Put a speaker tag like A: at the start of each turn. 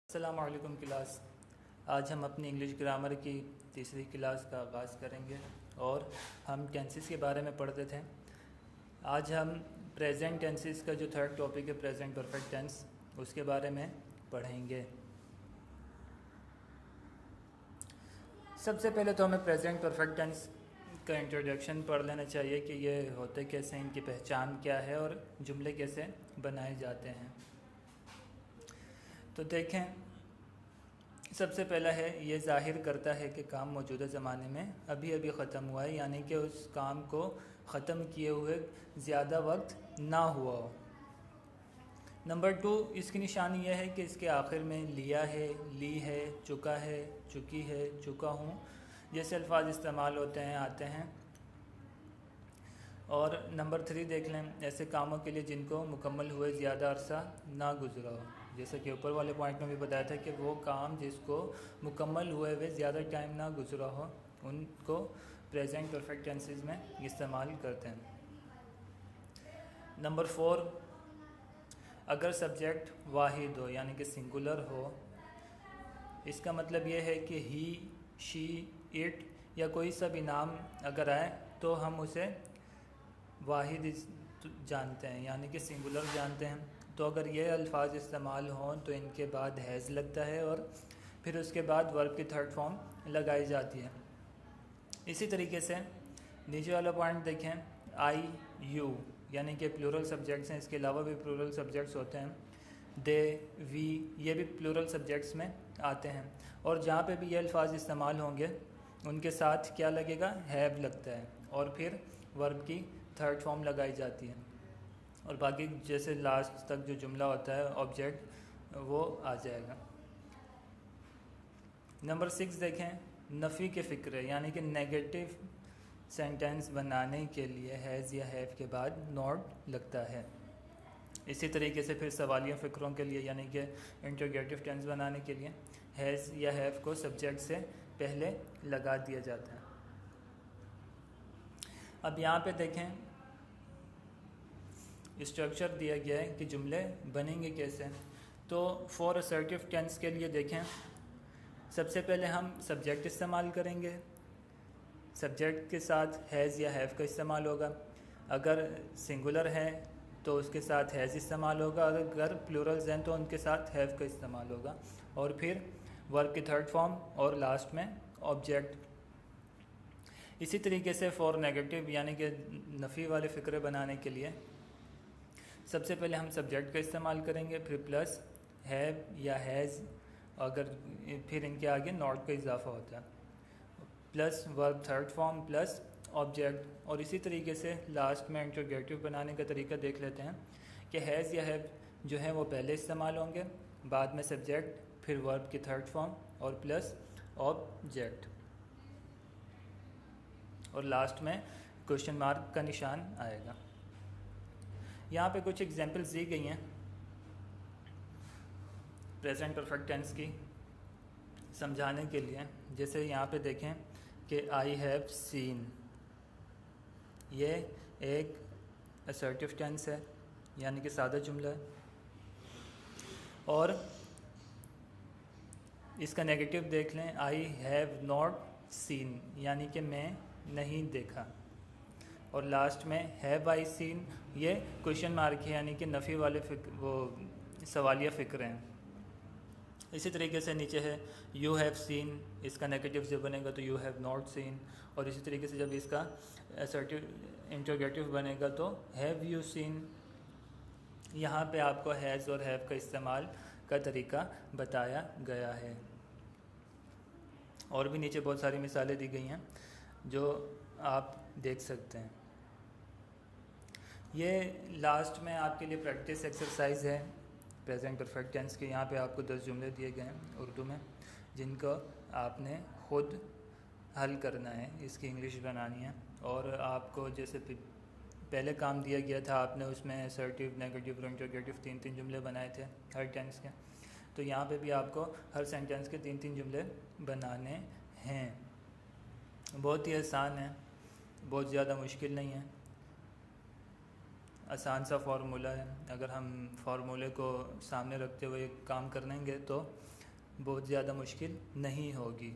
A: अस्सलाम वालेकुम क्लास। आज हम अपनी इंग्लिश ग्रामर की तीसरी क्लास का आगाज़ करेंगे और हम टेंसेस के बारे में पढ़ते थे। आज हम प्रेजेंट टेंसेस का जो थर्ड टॉपिक है प्रेजेंट परफेक्ट टेंस, उसके बारे में पढ़ेंगे। सबसे पहले तो हमें प्रेजेंट परफेक्ट टेंस का इंट्रोडक्शन पढ़ लेना चाहिए कि ये होते कैसे, इनकी पहचान क्या है और जुमले कैसे बनाए जाते हैं। तो देखें, सबसे पहला है ये ज़ाहिर करता है कि काम मौजूदा ज़माने में अभी अभी ख़त्म हुआ है, यानी कि उस काम को ख़त्म किए हुए ज़्यादा वक्त ना हुआ हो। नंबर 2, इसकी निशानी यह है कि इसके आखिर में लिया है, ली है, चुका है, चुकी है, चुका हूँ जैसे अल्फाज इस्तेमाल होते हैं, आते हैं। और नंबर 3 देख लें, ऐसे कामों के लिए जिनको मुकम्मल हुए ज़्यादा अरसा ना गुजरा हो। जैसे कि ऊपर वाले पॉइंट में भी बताया था कि वो काम जिसको मुकम्मल हुए हुए ज़्यादा टाइम ना गुजरा हो, उनको प्रेजेंट परफेक्ट टेंसेस में इस्तेमाल करते हैं। नंबर 4, अगर सब्जेक्ट वाहिद हो यानी कि सिंगुलर हो, इसका मतलब ये है कि ही, शी, इट या कोई सा भी नाम अगर आए तो हम उसे वाहिद जानते हैं, यानी कि सिंगुलर जानते हैं। तो अगर ये अल्फाज इस्तेमाल हों तो इनके बाद हैज़ लगता है और फिर उसके बाद वर्ब की थर्ड फॉर्म लगाई जाती है। इसी तरीके से नीचे वाला पॉइंट देखें, आई, यू यानी कि प्लूरल सब्जेक्ट्स हैं। इसके अलावा भी प्लूरल सब्जेक्ट्स होते हैं, दे, वी, ये भी प्लूरल सब्जेक्ट्स में आते हैं। और जहाँ पे भी ये अल्फाज इस्तेमाल होंगे उनके साथ क्या लगेगा, हैव लगता है और फिर वर्ब की थर्ड फॉर्म लगाई जाती है। और बाकी जैसे लास्ट तक जो जुमला होता है ऑब्जेक्ट, वो आ जाएगा। नंबर 6 देखें, नफ़ी के फ़िक्रे यानी कि नेगेटिव सेंटेंस बनाने के लिए हैज़ या हैव के बाद नॉट लगता है। इसी तरीके से फिर सवालिया फ़िक्रों के लिए यानी कि इंटरोगेटिव टेंस बनाने के लिए हैज़ या हैव को सब्जेक्ट से पहले लगा दिया जाता है। अब यहाँ पे देखें, स्ट्रक्चर दिया गया है कि जुमले बनेंगे कैसे। तो फॉर असर्टिव टेंस के लिए देखें, सबसे पहले हम सब्जेक्ट इस्तेमाल करेंगे। सब्जेक्ट के साथ हैज़ या हैव का इस्तेमाल होगा। अगर सिंगुलर है तो उसके साथ हैज़ इस्तेमाल होगा, और अगर प्लूरल्स हैं तो उनके साथ हैव का इस्तेमाल होगा। और फिर वर्ब की थर्ड फॉर्म और लास्ट में ऑब्जेक्ट। इसी तरीके से फॉर नेगेटिव यानी कि नफ़ी वाले फ़िक्रे बनाने के लिए सबसे पहले हम सब्जेक्ट का इस्तेमाल करेंगे, फिर प्लस हैव या हैज़, अगर फिर इनके आगे नॉट का इजाफा होता है, plus verb third form plus object. और इसी तरीके से लास्ट में इंटरोगेटिव बनाने का तरीका देख लेते हैं कि हैज़ या हैव जो है वो पहले इस्तेमाल होंगे, बाद में सब्जेक्ट, फिर वर्ब की थर्ड फॉर्म और प्लस ऑब्जेक्ट, और लास्ट में क्वेश्चन मार्क का निशान आएगा। यहाँ पे कुछ एग्जांपल्स दी गई हैं प्रेजेंट परफेक्ट टेंस की समझाने के लिए। जैसे यहाँ पे देखें कि आई हैव सीन, ये एक असर्टिव टेंस है यानी कि सादा जुमला है। और इसका नेगेटिव देख लें, आई हैव नॉट सीन यानी कि मैं नहीं देखा। और लास्ट में हैव आई सीन, ये क्वेश्चन मार्क है यानी कि नफ़ी वाले वो सवालिया फ़िक्र हैं। इसी तरीके से नीचे है यू हैव सीन, इसका नेगेटिव जब बनेगा तो यू हैव नॉट सीन। और इसी तरीके से जब इसका असर्टिव इंटरोगेटिव बनेगा तो हैव यू सीन। यहाँ पे आपको हैज़ और हैव का इस्तेमाल का तरीका बताया गया है। और भी नीचे बहुत सारी मिसालें दी गई हैं जो आप देख सकते हैं। ये लास्ट में आपके लिए प्रैक्टिस एक्सरसाइज है प्रेजेंट परफेक्ट टेंस के। यहाँ पे आपको 10 जुमले दिए गए हैं उर्दू में, जिनको आपने ख़ुद हल करना है, इसकी इंग्लिश बनानी है। और आपको जैसे पहले काम दिया गया था, आपने उसमें असर्टिव, नेगेटिव और इंटरोगेटिव 3-3 जुमले बनाए थे हर टेंस के। तो यहाँ पे भी आपको हर सेंटेंस के 3-3 जुमले बनाने हैं। बहुत ही आसान है, बहुत ज़्यादा मुश्किल नहीं है, आसान सा फार्मूला है। अगर हम फार्मूले को सामने रखते हुए काम करेंगे तो बहुत ज़्यादा मुश्किल नहीं होगी।